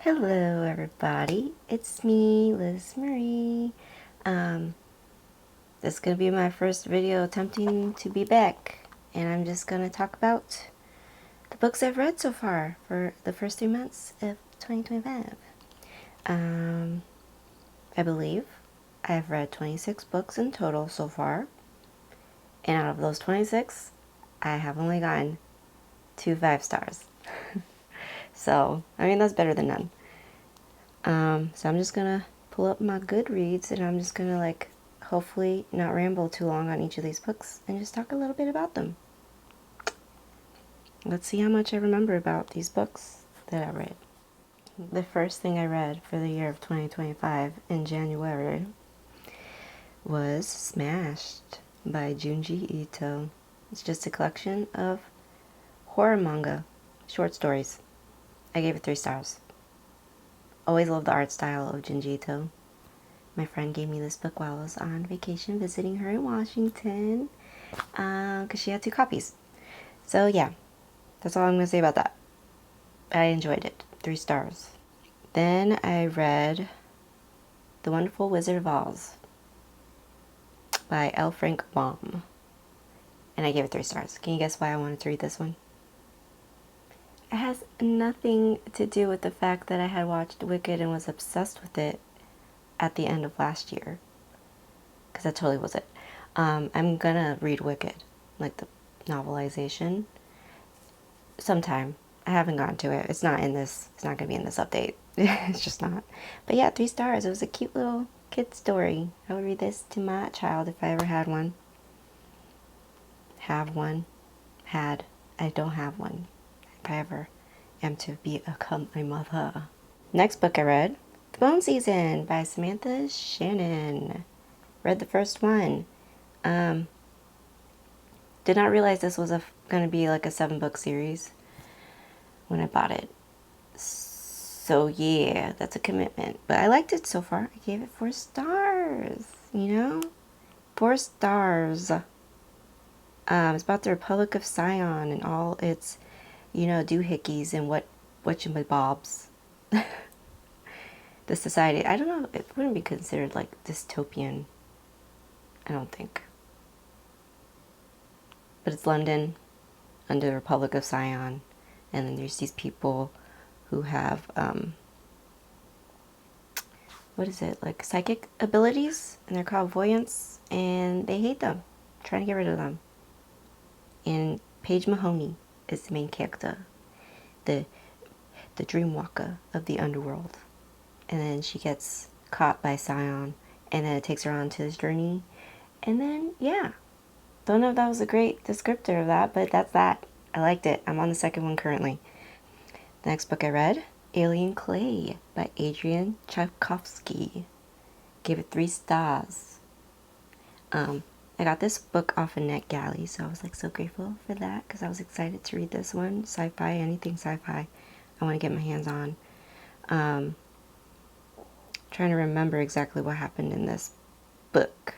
Hello everybody, it's me, Liz Marie. This is going to be my first video attempting to be back, and I'm just going to talk about the books I've read so far for the first 3 months of 2025. I believe I've read 26 books in total so far, and out of those 26, I have only gotten 2 5-stars. So, I mean, that's better than none. So I'm just gonna pull up my Goodreads and I'm just gonna hopefully not ramble too long on each of these books and just talk a little bit about them. Let's see how much I remember about these books that I read. The first thing I read for the year of 2025 in January was Smashed by Junji Ito. It's just a collection of horror manga, short stories. I gave it 3 stars. Always loved the art style of Junji Ito. My friend gave me this book while I was on vacation visiting her in Washington, because she had 2 copies. So yeah, that's all I'm going to say about that. I enjoyed it. 3 stars. Then I read The Wonderful Wizard of Oz by L. Frank Baum, and I gave it 3 stars. Can you guess why I wanted to read this one? It has nothing to do with the fact that I had watched Wicked and was obsessed with it at the end of last year, because that totally was it. I'm gonna read Wicked, like the novelization, sometime. I haven't gotten to it. It's not in this. It's not gonna be in this update. It's just not. But yeah, 3 stars. It was a cute little kid story. I would read this to my child if I ever had one. Have one. Had. I don't have one. If I ever am to become a mother. Next book I read, The Bone Season by Samantha Shannon. Read the first one. Did not realize this was going to be like a 7-book series when I bought it. So yeah, that's a commitment. But I liked it so far. I gave it 4 stars, 4 stars. It's about the Republic of Sion and all its, doohickeys and whatchamabobs. The society, I don't know, it wouldn't be considered like dystopian, I don't think. But it's London under the Republic of Sion, and then there's these people who have, like psychic abilities, and they're called voyants, and they hate them, trying to get rid of them. And Paige Mahoney is the main character, the dreamwalker of the underworld. And then she gets caught by Sion, and then it takes her on to this journey. And then, yeah. Don't know if that was a great descriptor of that, but that's that. I liked it. I'm on the 2nd one currently. The next book I read, Alien Clay by Adrian Tchaikovsky. Gave it 3 stars. I got this book off of NetGalley, so I was so grateful for that, because I was excited to read this one. Sci-fi, anything sci-fi I want to get my hands on. Trying to remember exactly what happened in this book.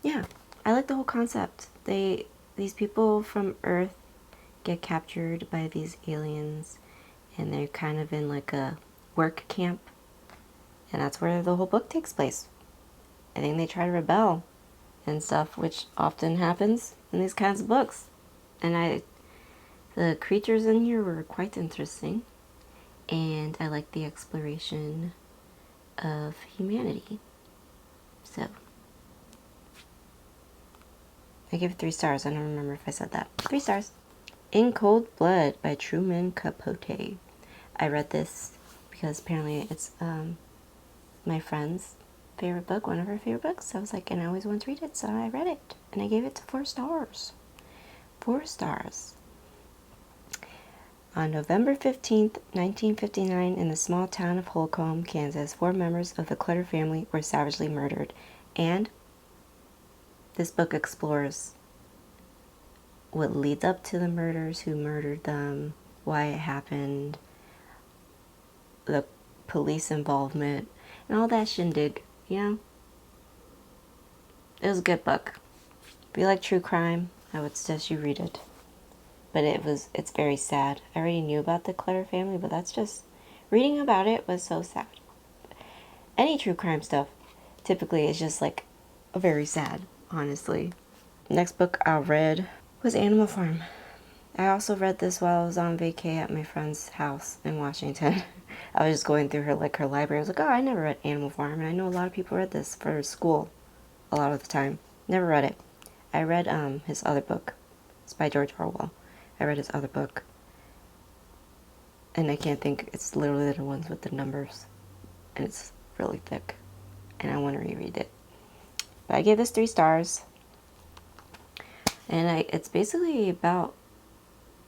Yeah, I like the whole concept. These people from Earth get captured by these aliens, and they're kind of in like a work camp, and that's where the whole book takes place. I think they try to rebel and stuff, which often happens in these kinds of books. And the creatures in here were quite interesting, and I like the exploration of humanity. So I give it 3 stars. I don't remember if I said that. 3 stars. In Cold Blood by Truman Capote. I read this because apparently it's my friend's favorite book, one of her favorite books. So I was like, and I always wanted to read it, so I read it. And I gave it 4 stars. 4 stars. On November 15th, 1959, in the small town of Holcomb, Kansas, 4 members of the Clutter family were savagely murdered. And this book explores what leads up to the murders, who murdered them, why it happened, the police involvement, and all that shindig, It was a good book. If you like true crime, I would suggest you read it. But it's very sad. I already knew about the Clutter family, but that's just reading about it was so sad. Any true crime stuff typically is just like very sad, honestly. Next book I read was Animal Farm. I also read this while I was on vacay at my friend's house in Washington. I was just going through her library. I was like, oh, I never read Animal Farm, and I know a lot of people read this for school a lot of the time. Never read it. I read his other book. It's by George Orwell. I read his other book, and I can't think. It's literally the ones with the numbers, and it's really thick, and I want to reread it. But I gave this 3 stars, and it's basically about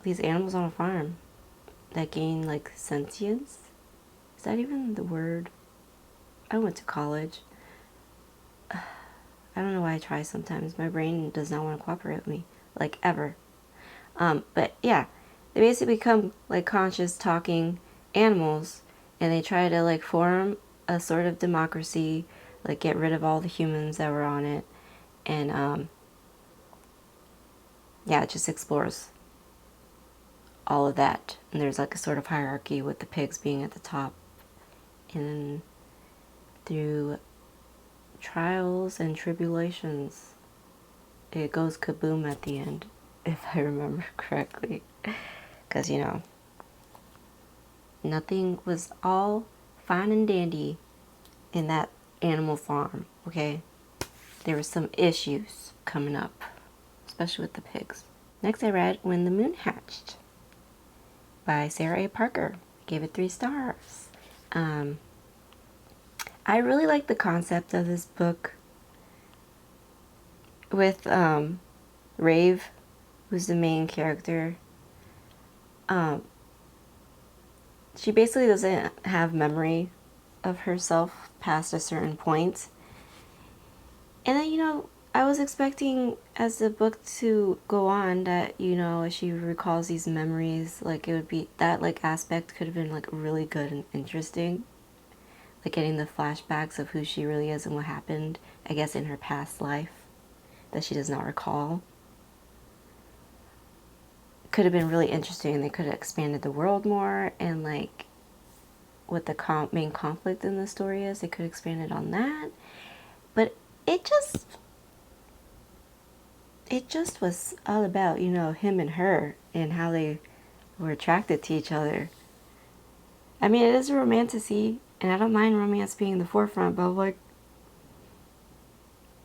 these animals on a farm that gain like sentience. Is that even the word? I went to college. I don't know why I try sometimes. My brain does not want to cooperate with me, like ever. But yeah, they basically become like conscious talking animals, and they try to like form a sort of democracy, like get rid of all the humans that were on it, and yeah, it just explores all of that. And there's like a sort of hierarchy with the pigs being at the top, and through trials and tribulations, it goes kaboom at the end, if I remember correctly. Because, you know, nothing was all fine and dandy in that Animal Farm, okay? There were some issues coming up, especially with the pigs. Next I read When the Moon Hatched by Sarah A. Parker. Gave it 3 stars. I really like the concept of this book with Rave, who's the main character. She basically doesn't have memory of herself past a certain point. And then, you know, I was expecting as the book to go on that, you know, as she recalls these memories, like it would be, that like aspect could have been like really good and interesting. Like getting the flashbacks of who she really is and what happened, I guess, in her past life that she does not recall. Could have been really interesting. They could have expanded the world more, and like what the main conflict in the story is, they could have expanded on that. But it just was all about, you know, him and her and how they were attracted to each other. I mean, it is a romantasy, and I don't mind romance being the forefront, but like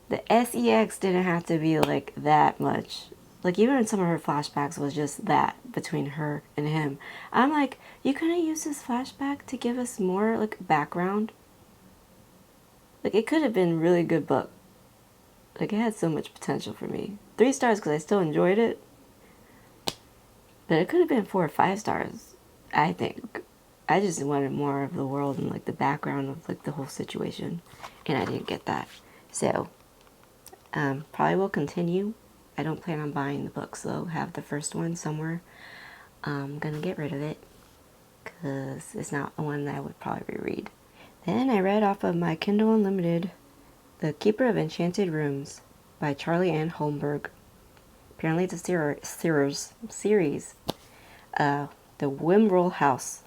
the sex didn't have to be like that much. Like even in some of her flashbacks was just that between her and him. I'm like, you couldn't use this flashback to give us more like background. Like it could have been a really good book. Like it had so much potential for me. 3 stars because I still enjoyed it. But it could have been 4 or 5 stars, I think. I just wanted more of the world and like the background of like the whole situation, and I didn't get that. So probably will continue. I don't plan on buying the books though. Have the first one somewhere. I'm gonna get rid of it because it's not one that I would probably reread. Then I read off of my Kindle Unlimited The Keeper of Enchanted Rooms by Charlie Ann Holmberg. Apparently it's a series. The Wimrel House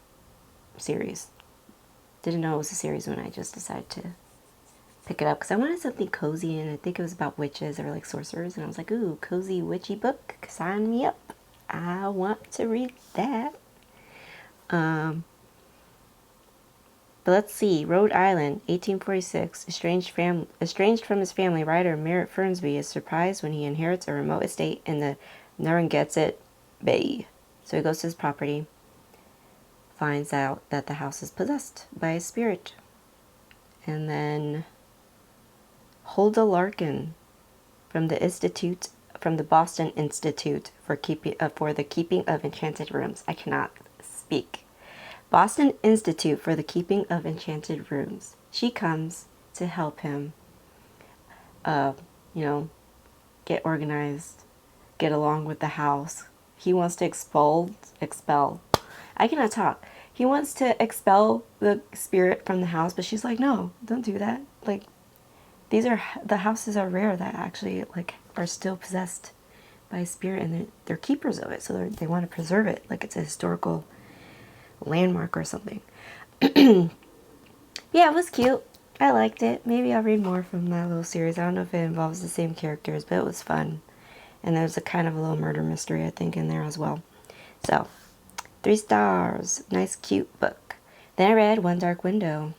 series. Didn't know it was a series when I just decided to pick it up because I wanted something cozy, and I think it was about witches or like sorcerers, and I was like, ooh, cozy witchy book, sign me up. I want to read that. But let's see. Rhode Island, 1846. Estranged from his family, writer Merritt Fernsby is surprised when he inherits a remote estate in the Narragansett Bay. So he goes to his property, finds out that the house is possessed by a spirit. And then Huldah Larkin from the Boston Institute for the Keeping of Enchanted Rooms. I cannot speak. Boston Institute for the Keeping of Enchanted Rooms. She comes to help him, you know, get organized, get along with the house. He wants to expel. I cannot talk. He wants to expel the spirit from the house, but she's like, no, don't do that. Like, the houses are rare that actually like are still possessed by a spirit, and they're keepers of it, so they want to preserve it like it's a historical landmark or something. Yeah, it was cute. I liked it. Maybe I'll read more from that little series. I don't know if it involves the same characters, but it was fun. And there's a kind of a little murder mystery, I think, in there as well. So, 3 stars. Nice, cute book. Then I read One Dark Window,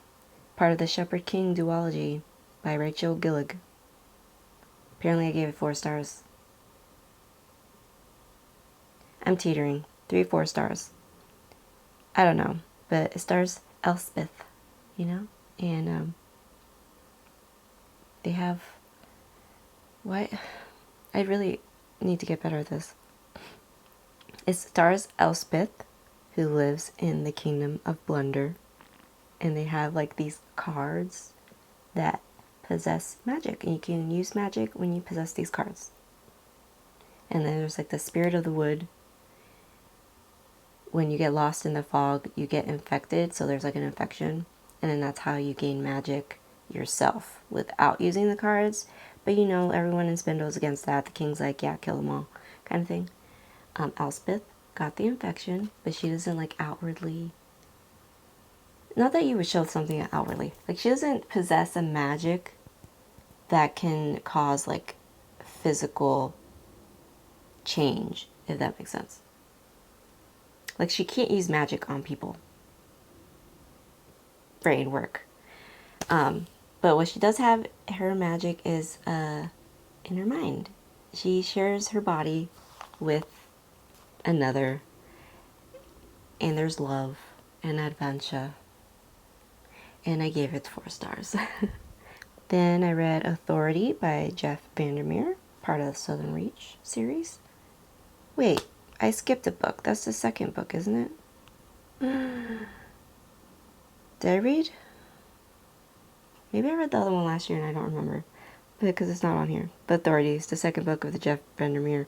part of the Shepherd King duology by Rachel Gillig. Apparently I gave it 4 stars. I'm teetering. 3, 4 stars. I don't know, but it stars Elspeth, you know? And they have... What? I really need to get better at this. It stars Elspeth, who lives in the kingdom of Blunder. And they have like these cards that possess magic. And you can use magic when you possess these cards. And then there's like the spirit of the wood. When you get lost in the fog, you get infected. So there's like an infection. And then that's how you gain magic yourself without using the cards. But you know, everyone in Spindle's against that. The king's like, yeah, kill them all, kind of thing. Elspeth got the infection, but she doesn't like outwardly... Not that you would show something outwardly. Like, she doesn't possess a magic that can cause like physical change, if that makes sense. Like, she can't use magic on people. Brain work. But what she does have, her magic is in her mind. She shares her body with another, and there's love and adventure. And I gave it 4 stars. Then I read Authority by Jeff Vandermeer, part of the Southern Reach series. Wait, I skipped a book. That's the second book, isn't it? Did I read? Maybe I read the other one last year and I don't remember. Because it's not on here. The Authority is the second book of the Jeff Vandermeer.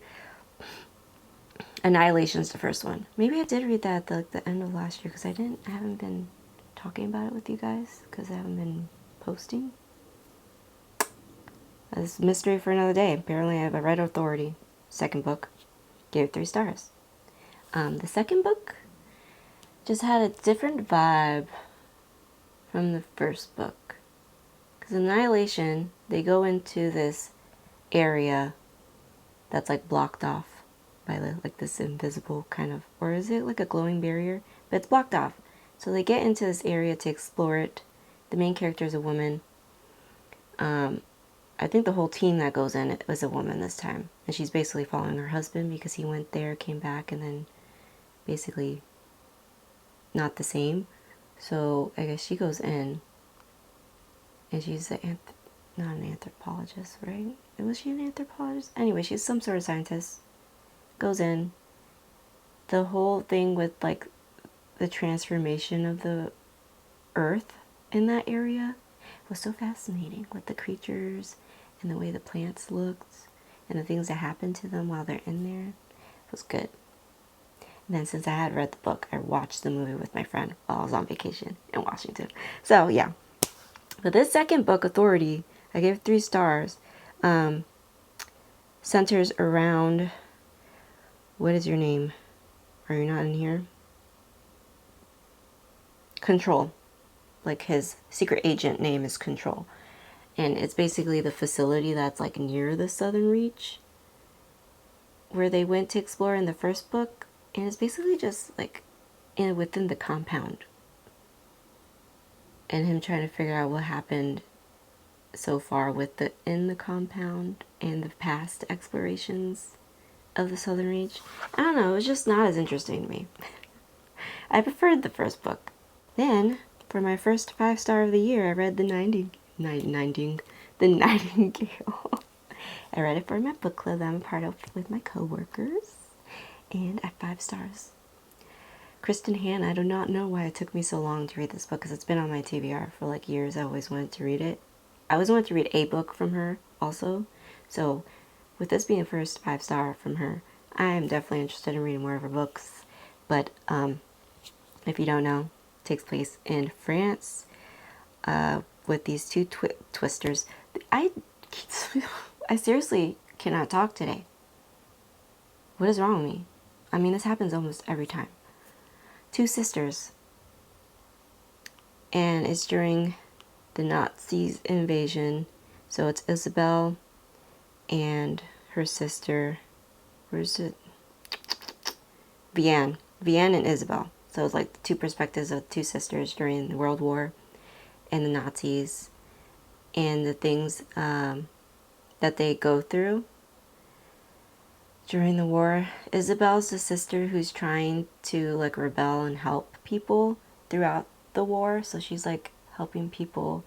Annihilation's the first one. Maybe I did read that at the end of last year because I haven't been talking about it with you guys because I haven't been posting. That's a mystery for another day. Apparently I read Authority, second book. Gave it 3 stars. The second book just had a different vibe from the first book. Because Annihilation, they go into this area that's like blocked off by like this invisible kind of, or is it like a glowing barrier? But it's blocked off. So they get into this area to explore it. The main character is a woman. I think the whole team that goes in it was a woman this time. And she's basically following her husband because he went there, came back, and then basically not the same. So I guess she goes in. And she's not an anthropologist, right? Was she an anthropologist? Anyway, she's some sort of scientist. Goes in. The whole thing with like the transformation of the earth in that area was so fascinating, with the creatures and the way the plants looked and the things that happened to them while they're in there. It was good. And then since I had read the book, I watched the movie with my friend while I was on vacation in Washington. So yeah. But this second book, Authority, I gave 3 stars. Centers around... What is your name? Are you not in here? Control. Like his secret agent name is Control. And it's basically the facility that's like near the Southern Reach, where they went to explore in the first book. And it's basically just like within the compound. And him trying to figure out what happened so far with in the compound and the past explorations of the Southern Reach. I don't know, it was just not as interesting to me. I preferred the first book. Then, for my first 5-star of the year, I read The Nightingale. I read it for my book club that I'm a part of with my coworkers, and at 5 stars. Kristen Hanna, I do not know why it took me so long to read this book, because it's been on my TBR for like years. I always wanted to read it. I always wanted to read a book from her also, so with this being the first 5-star from her, I am definitely interested in reading more of her books. But if you don't know, it takes place in France with these 2 twisters. I seriously cannot talk today. What is wrong with me? I mean, this happens almost every time. 2 sisters and it's during the Nazis invasion. So it's Isabel and her sister, where's it? Vianne and Isabel. So it's like the two perspectives of two sisters during the World War and the Nazis, and the things that they go through during the war. Isabel's the sister who's trying to like rebel and help people throughout the war. So she's like helping people,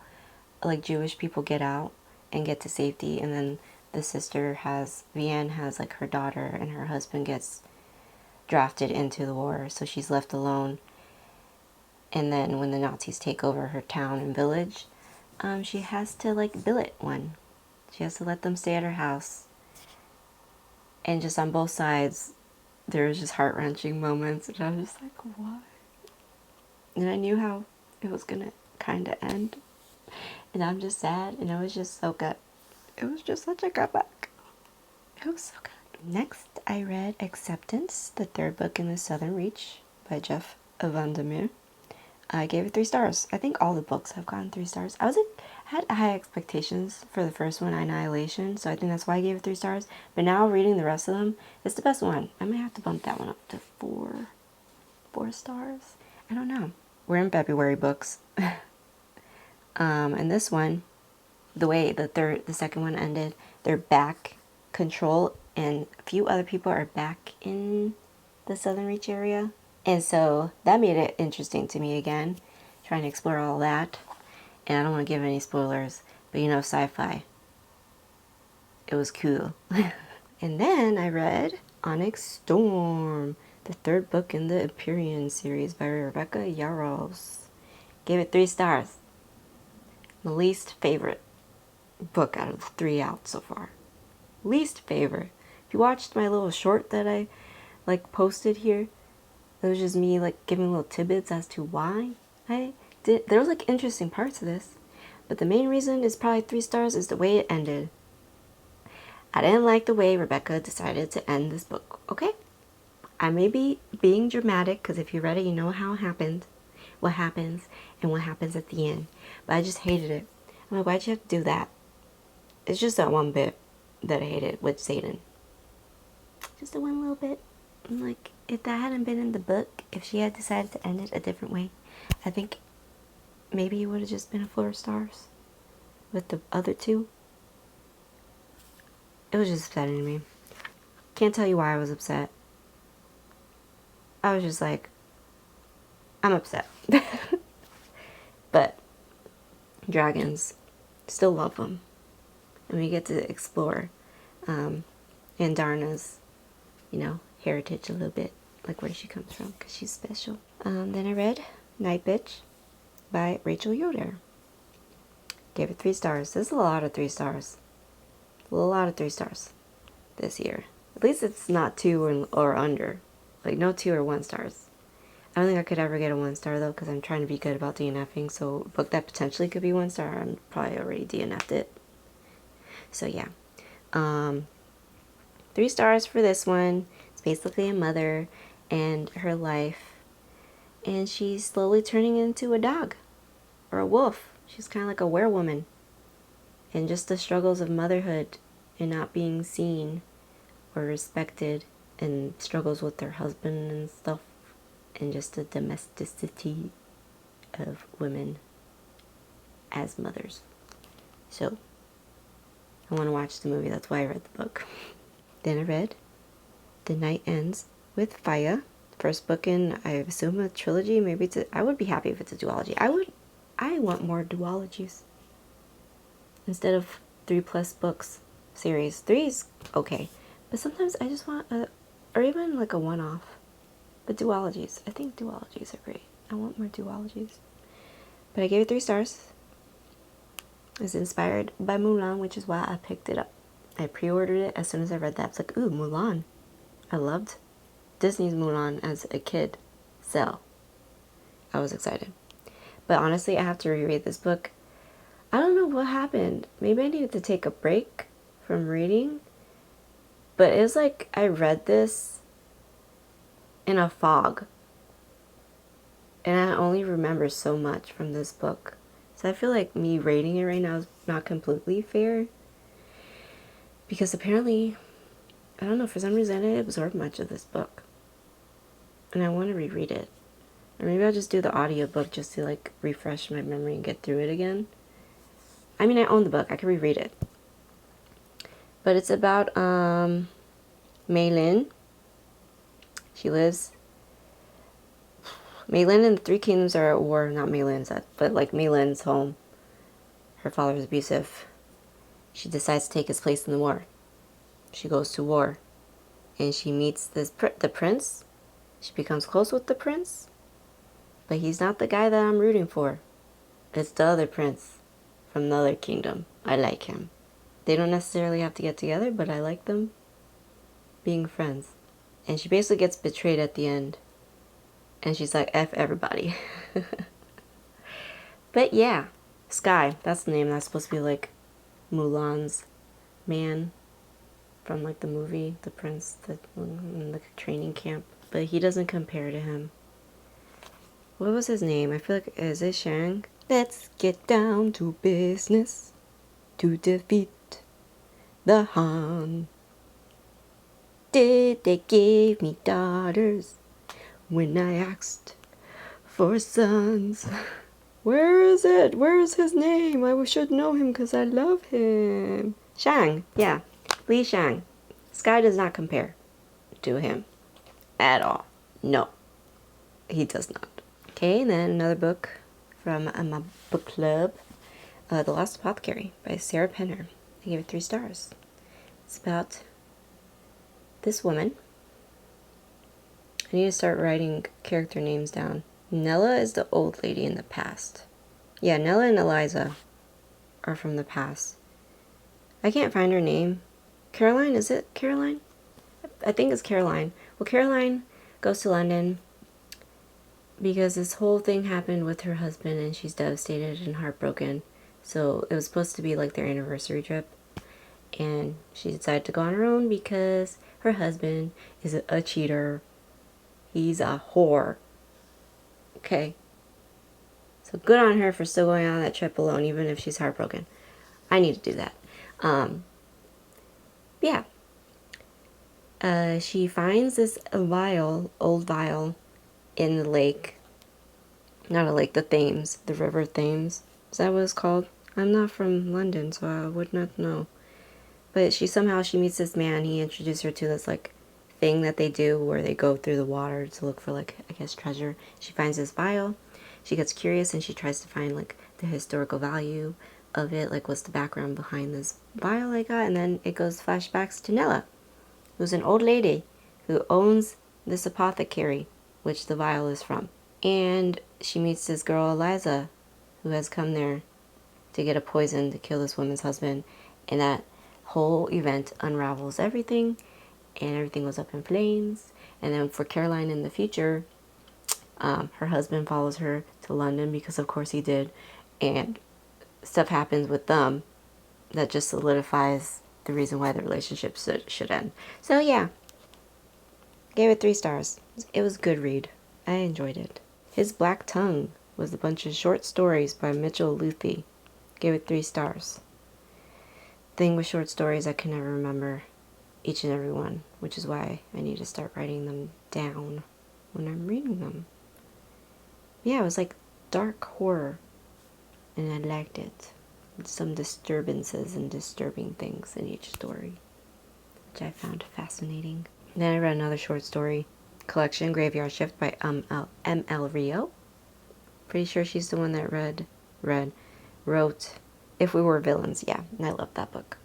like Jewish people, get out and get to safety. And then the sister has, Vianne has like her daughter, and her husband gets drafted into the war. So she's left alone. And then when the Nazis take over her town and village, she has to like billet one. She has to let them stay at her house. And just on both sides, there was just heart-wrenching moments, and I was just like, what? And I knew how it was gonna kind of end. And I'm just sad, and it was just so good. It was just such a good book. It was so good. Next, I read Acceptance, the third book in the Southern Reach by Jeff Vandermeer. I gave it 3 stars. I think all the books have gotten 3 stars. I had high expectations for the first one, Annihilation, so I think that's why I gave it 3 stars. But now reading the rest of them, it's the best one. I might have to bump that one up to 4 stars. I don't know. We're in February books. And this one, the way the second one ended, they're back, Control, and a few other people are back in the Southern Reach area. And so that made it interesting to me again, trying to explore all that. And I don't want to give any spoilers, but you know, sci-fi. It was cool. And then I read Onyx Storm, the third book in the Empyrean series by Rebecca Yarros. Gave it 3 stars. My least favorite book out of the 3 out so far. Least favorite. If you watched my little short that I like posted here, it was just me like giving little tidbits as to why I did. There was like interesting parts of this, but the main reason is probably 3 stars is the way it ended. I didn't like the way Rebecca decided to end this book, okay? I may be being dramatic, because if you read it, you know how it happened, what happens, and what happens at the end. But I just hated it. I'm like, why'd you have to do that? It's just that one bit that I hated with Satan. Just the one little bit. I'm like, if that hadn't been in the book, if she had decided to end it a different way, I think maybe it would have just been a 4 stars with the other 2. It was just upsetting to me. Can't tell you why I was upset. I was just like, I'm upset. But dragons, still love them. And we get to explore Andarna's, you know, heritage a little bit, like where she comes from, because she's special. Then I read Night Bitch by Rachel Yoder. Gave it 3 stars. This is a lot of 3 stars. A lot of 3 stars this year. At least it's not 2 or under. Like no 2 or 1 stars. I don't think I could ever get a 1 star though, because I'm trying to be good about DNFing. So a book that potentially could be 1 star, I'm probably already DNF'd it. So yeah. 3 stars for this one. It's basically a mother and her life. And she's slowly turning into a dog. Or a wolf. She's kind of like a werewoman. And just the struggles of motherhood and not being seen or respected, and struggles with her husband and stuff, and just the domesticity of women as mothers. So I want to watch the movie. That's why I read the book. Then I read The Night Ends with Fire. First book in, I assume, a trilogy. Maybe it's I would be happy if it's a duology. I want more duologies instead of 3+ books series. 3 is okay, but sometimes I just want or even like a one-off. But duologies, I think duologies are great. I want more duologies. But I gave it 3 stars. It's inspired by Mulan, which is why I picked it up. I pre-ordered it as soon as I read that. I was like, ooh, Mulan. I loved Disney's Mulan as a kid, so I was excited. But honestly, I have to reread this book. I don't know what happened. Maybe I needed to take a break from reading. But it was like I read this in a fog. And I only remember so much from this book. So I feel like me rating it right now is not completely fair. Because apparently, I don't know, for some reason I didn't absorb much of this book. And I want to reread it. Or maybe I'll just do the audiobook just to like refresh my memory and get through it again. I mean, I own the book. I can reread it. But it's about Mei Lin. She lives... Mei Lin and the Three Kingdoms are at war. Not Mei Lin's, but like Mei Lin's home. Her father is abusive. She decides to take his place in the war. She goes to war. And she meets the prince. She becomes close with the prince. But he's not the guy that I'm rooting for. It's the other prince from the other kingdom. I like him. They don't necessarily have to get together, but I like them being friends. And she basically gets betrayed at the end. And she's like, F everybody. But yeah, Sky. That's the name. That's supposed to be like Mulan's man from like the movie, the prince in the training camp. But he doesn't compare to him. What was his name? I feel like, is it Shang? Let's get down to business to defeat the Han. Did they give me daughters when I asked for sons? Where is it? Where is his name? I should know him because I love him. Shang, yeah. Li Shang. Sky does not compare to him at all. No, he does not. Okay, and then another book from my book club, The Lost Apothecary by Sarah Penner. I gave it 3 stars. It's about this woman. I need to start writing character names down. Nella is the old lady in the past. Yeah, Nella and Eliza are from the past. I can't find her name. Caroline, is it Caroline? I think it's Caroline. Well, Caroline goes to London because this whole thing happened with her husband and she's devastated and heartbroken. So it was supposed to be like their anniversary trip. And she decided to go on her own because her husband is a cheater. He's a whore. Okay. So good on her for still going on that trip alone, even if she's heartbroken. I need to do that. Yeah. She finds this old vial in the lake. Not a lake, the Thames. The River Thames. Is that what it's called? I'm not from London, so I would not know. But she meets this man. He introduced her to this, like, thing that they do where they go through the water to look for, like, I guess, treasure. She finds this vial. She gets curious and she tries to find, like, the historical value of it. Like, what's the background behind this vial I got? And then it goes flashbacks to Nella, who's an old lady who owns this apothecary, which the vial is from. And she meets this girl, Eliza, who has come there to get a poison to kill this woman's husband. And that whole event unravels everything, and everything goes up in flames. And then for Caroline in the future, her husband follows her to London because of course he did, and stuff happens with them that just solidifies the reason why the relationship should end. So yeah, gave it 3 stars. It was a good read. I enjoyed it. His Black Tongue was a bunch of short stories by Mitchell Luthi. Gave it 3 stars. Thing with short stories, I can never remember each and every one, which is why I need to start writing them down when I'm reading them. Yeah, it was like dark horror, and I liked it. Some disturbances and disturbing things in each story, which I found fascinating. Then I read another short story collection, Graveyard Shift by M.L. Rio. Pretty sure she's the one that wrote If We Were Villains. Yeah, and I loved that book.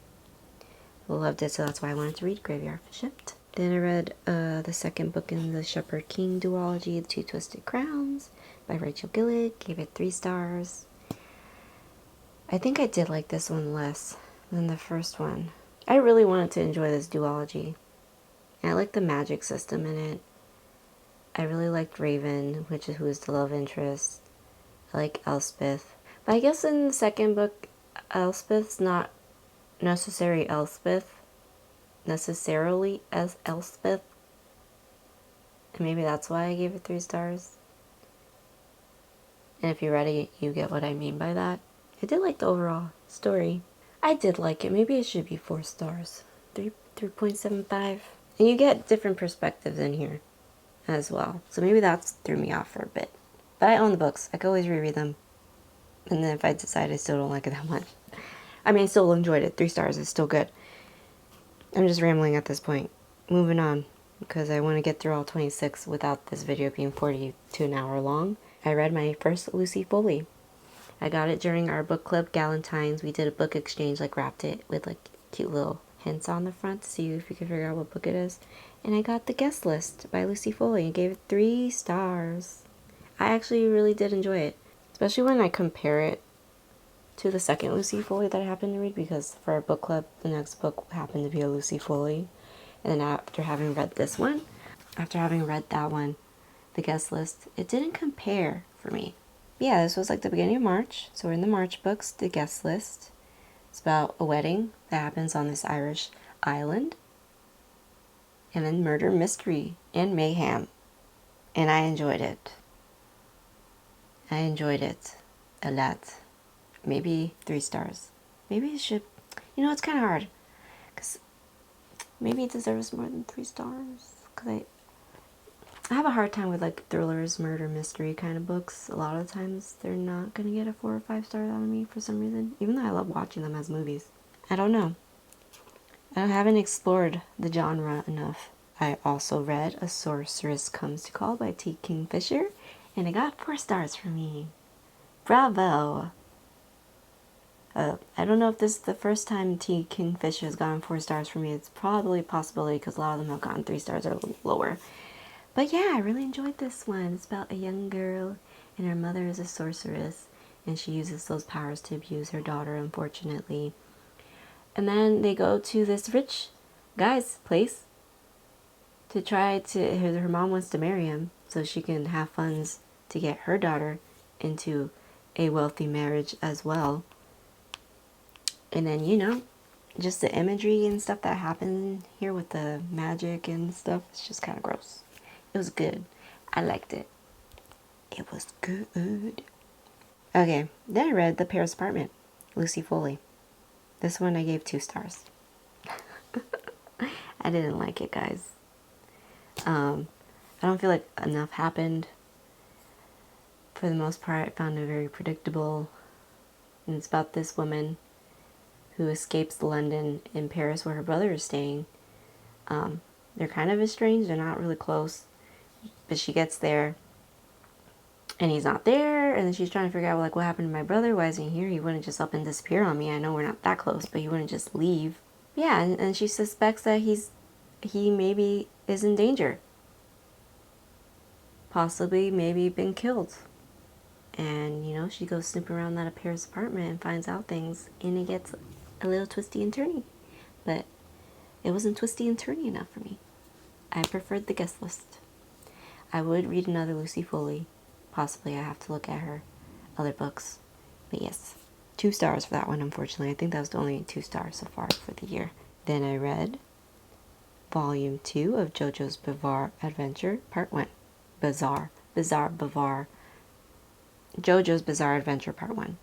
I loved it, so that's why I wanted to read Graveyard Shift. Then I read the second book in the Shepherd King duology, The Two Twisted Crowns by Rachel Gillett. Gave it 3 stars. I think I did like this one less than the first one. I really wanted to enjoy this duology. And I like the magic system in it. I really liked Raven, who is the love interest. I like Elspeth. But I guess in the second book, Elspeth's not necessarily Elspeth. And maybe that's why I gave it 3 stars. And if you read it, you get what I mean by that. I did like the overall story. I did like it. Maybe it should be 4 stars. 3.75. And you get different perspectives in here as well. So maybe that's threw me off for a bit. But I own the books. I could always reread them. And then if I decide I still don't like it that much. I mean, I still enjoyed it. 3 stars is still good. I'm just rambling at this point. Moving on. Because I want to get through all 26 without this video being 42 an hour long. I read my first Lucy Foley. I got it during our book club Galentine's. We did a book exchange, like wrapped it with like cute little hints on the front to see if you could figure out what book it is. And I got The Guest List by Lucy Foley and gave it 3 stars. I actually really did enjoy it. Especially when I compare it to the second Lucy Foley that I happened to read, because for our book club, the next book happened to be a Lucy Foley. And then after having read this one, after having read that one, The Guest List, it didn't compare for me. Yeah, this was like the beginning of March, so we're in the March books, The Guest List. It's about a wedding that happens on this Irish island. And then murder, mystery, and mayhem. And I enjoyed it. I enjoyed it a lot. Maybe 3 stars. Maybe it should, it's kind of hard. Because maybe it deserves more than 3 stars. Because I have a hard time with like thrillers, murder, mystery kind of books. A lot of times they're not going to get a 4 or 5 stars out of me for some reason. Even though I love watching them as movies. I don't know. I haven't explored the genre enough. I also read A Sorceress Comes to Call by T. Kingfisher. And it got 4 stars for me. Bravo! I don't know if this is the first time T. Kingfisher has gotten 4 stars for me. It's probably a possibility because a lot of them have gotten 3 stars or lower. But yeah, I really enjoyed this one. It's about a young girl and her mother is a sorceress. And she uses those powers to abuse her daughter, unfortunately. And then they go to this rich guy's place to try to... Her mom wants to marry him so she can have funds to get her daughter into a wealthy marriage as well. And then, just the imagery and stuff that happened here with the magic and stuff, it's just kind of gross. It was good. I liked it. It was good. Okay, then I read The Paris Apartment, Lucy Foley. This one I gave 2 stars. I didn't like it, guys. I don't feel like enough happened. For the most part, I found it very predictable. And it's about this woman who escapes London in Paris where her brother is staying. They're kind of estranged. They're not really close. But she gets there and he's not there. And then she's trying to figure out, like, what happened to my brother? Why isn't he here? He wouldn't just up and disappear on me. I know we're not that close, but he wouldn't just leave. Yeah, and she suspects that he maybe is in danger. Possibly, maybe been killed. And, she goes snooping around that Paris apartment and finds out things. And it gets a little twisty and turny. But it wasn't twisty and turny enough for me. I preferred The Guest List. I would read another Lucy Foley. Possibly I have to look at her other books. But yes, 2 stars for that one, unfortunately. I think that was the only 2 stars so far for the year. Then I read Volume 2 of JoJo's Bizarre Adventure, Part 1. Bizarre Bavar. JoJo's Bizarre Adventure, Part 1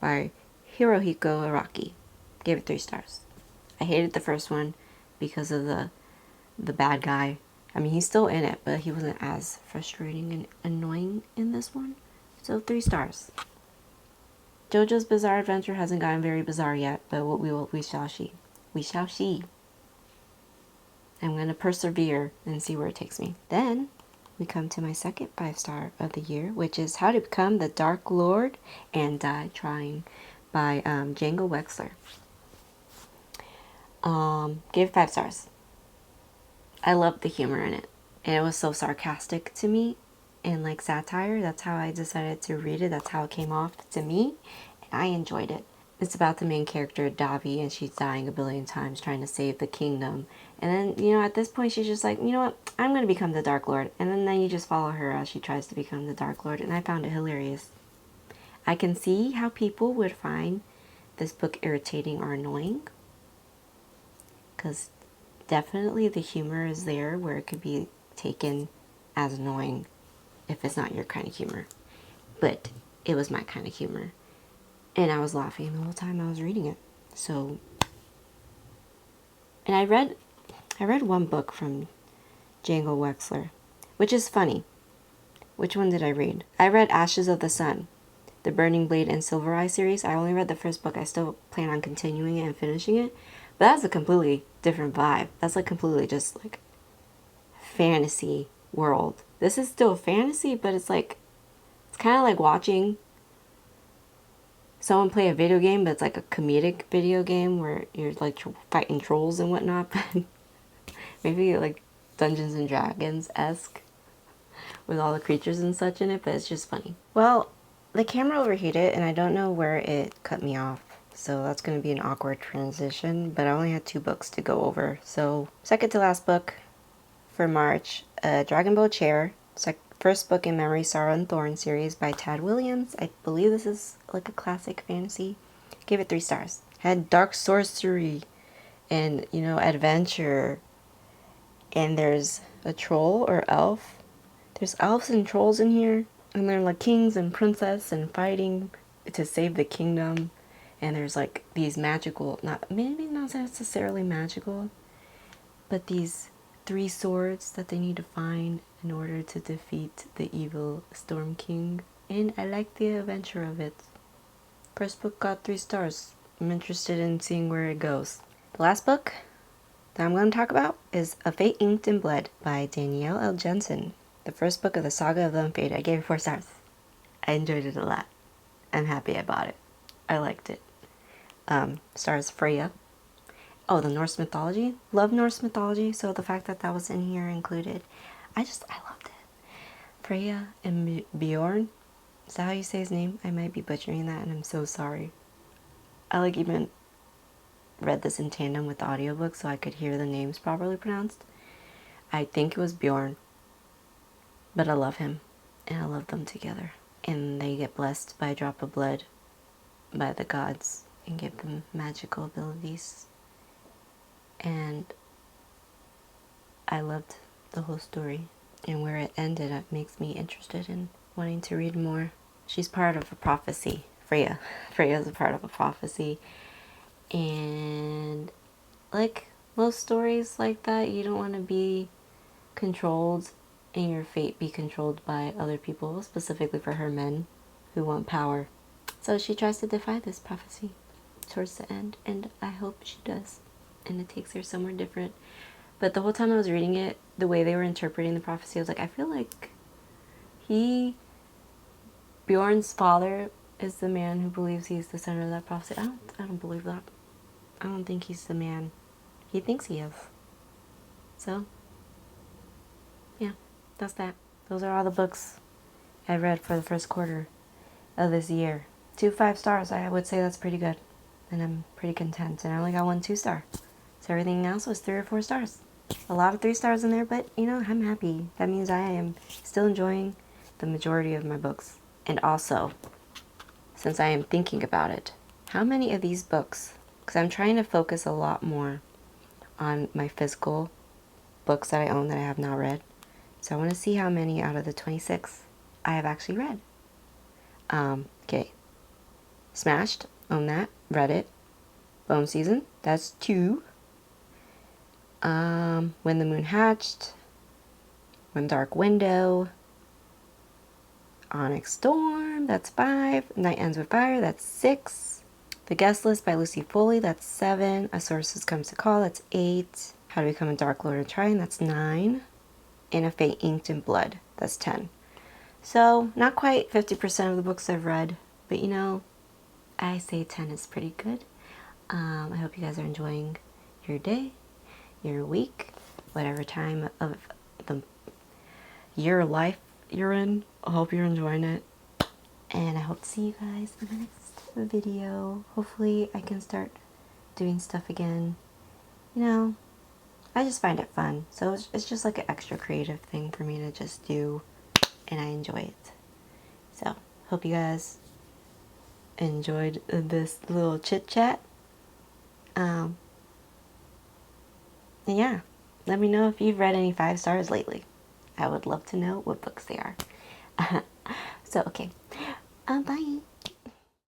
by Hirohiko Araki. Gave it 3 stars. I hated the first one because of the bad guy. I mean, he's still in it, but he wasn't as frustrating and annoying in this one. So 3 stars. JoJo's Bizarre Adventure hasn't gotten very bizarre yet, but we shall see. We shall see. I'm going to persevere and see where it takes me. Then we come to my second 5-star of the year, which is How to Become the Dark Lord and Die Trying by Django Wexler. Gave it 5 stars. I loved the humor in it. And it was so sarcastic to me and like satire. That's how I decided to read it. That's how it came off to me. And I enjoyed it. It's about the main character, Davi, and she's dying a billion times trying to save the kingdom. And then, at this point, she's just like, you know what? I'm going to become the Dark Lord. And then you just follow her as she tries to become the Dark Lord. And I found it hilarious. I can see how people would find this book irritating or annoying. Because definitely the humor is there where it could be taken as annoying if it's not your kind of humor. But it was my kind of humor. And I was laughing the whole time I was reading it. So, and I read one book from Django Wexler, which is funny. Which one did I read? I read Ashes of the Sun, the Burning Blade and Silver Eye series. I only read the first book. I still plan on continuing it and finishing it. But that's a completely different vibe. That's like completely just like fantasy world. This is still fantasy, but it's like, it's kind of like watching someone play a video game, but it's like a comedic video game where you're like fighting trolls and whatnot. Maybe like Dungeons and Dragons-esque with all the creatures and such in it, but it's just funny. Well, the camera overheated and I don't know where it cut me off, so that's going to be an awkward transition, but I only had 2 books to go over. So, second to last book for March, Dragon Boat Chair, first book in Memory, Sorrow and Thorn series by Tad Williams. I believe this is like a classic fantasy. Gave it 3 stars. Had dark sorcery and, you know, adventure, and there's a troll or elf. There's elves and trolls in here, and they're like kings and princess and fighting to save the kingdom. And there's like these magical, maybe not necessarily magical, but these 3 swords that they need to find in order to defeat the evil Storm King. And I like the adventure of it. First book got 3 stars. I'm interested in seeing where it goes. The last book that I'm going to talk about is A Fate Inked in Blood by Danielle L. Jensen. The first book of the Saga of the Unfated. I gave it 4 stars. I enjoyed it a lot. I'm happy I bought it. I liked it. Stars Freya. Oh, the Norse mythology. Love Norse mythology, so the fact that that was in here included, I loved it. Freya and Bjorn. Is that how you say his name? I might be butchering that, and I'm so sorry. I like even read this in tandem with the audiobook so I could hear the names properly pronounced. I think it was Bjorn. But I love him, and I love them together. And they get blessed by a drop of blood by the gods and give them magical abilities. And I loved the whole story. And where it ended up makes me interested in wanting to read more. She's part of a prophecy. Freya. Freya's a part of a prophecy. And like most stories like that, you don't want to be controlled and your fate be controlled by other people, specifically for her men who want power. So she tries to defy this prophecy towards the end, and I hope she does. And it takes her somewhere different. But the whole time I was reading it, the way they were interpreting the prophecy, I was like, I feel like Bjorn's father is the man who believes he's the center of that prophecy. I don't believe that. I don't think he's the man he thinks he is. So, yeah. That's that. Those are all the books I read for the first quarter of this year. 2 5 stars. I would say that's pretty good. And I'm pretty content. And I only got 1 2 star. So everything else was 3 or 4 stars. A lot of 3 stars in there, but you know, I'm happy. That means I am still enjoying the majority of my books. And also, since I am thinking about it, how many of these books, because I'm trying to focus a lot more on my physical books that I own that I have not read. So I want to see how many out of the 26 I have actually read. Okay. Smashed, own that, read it. Bone Season, that's 2. When the Moon Hatched, When Dark Window, Onyx Storm, that's 5. Night Ends with Fire, that's 6. The Guest List by Lucy Foley, that's 7. A Sorceress Comes to Call, that's 8. How to Become a Dark Lord of Trine, that's 9. And A Fate Inked in Blood, that's 10. So, not quite 50% of the books I've read, but you know, I say 10 is pretty good. I hope you guys are enjoying your day, your week, whatever time of the year life you're in. I hope you're enjoying it. And I hope to see you guys in the next video. Hopefully I can start doing stuff again. You know, I just find it fun. So it's just like an extra creative thing for me to just do. And I enjoy it. So, hope you guys enjoyed this little chit chat. And yeah, let me know if you've read any 5 stars lately. I would love to know what books they are. So, okay. Bye.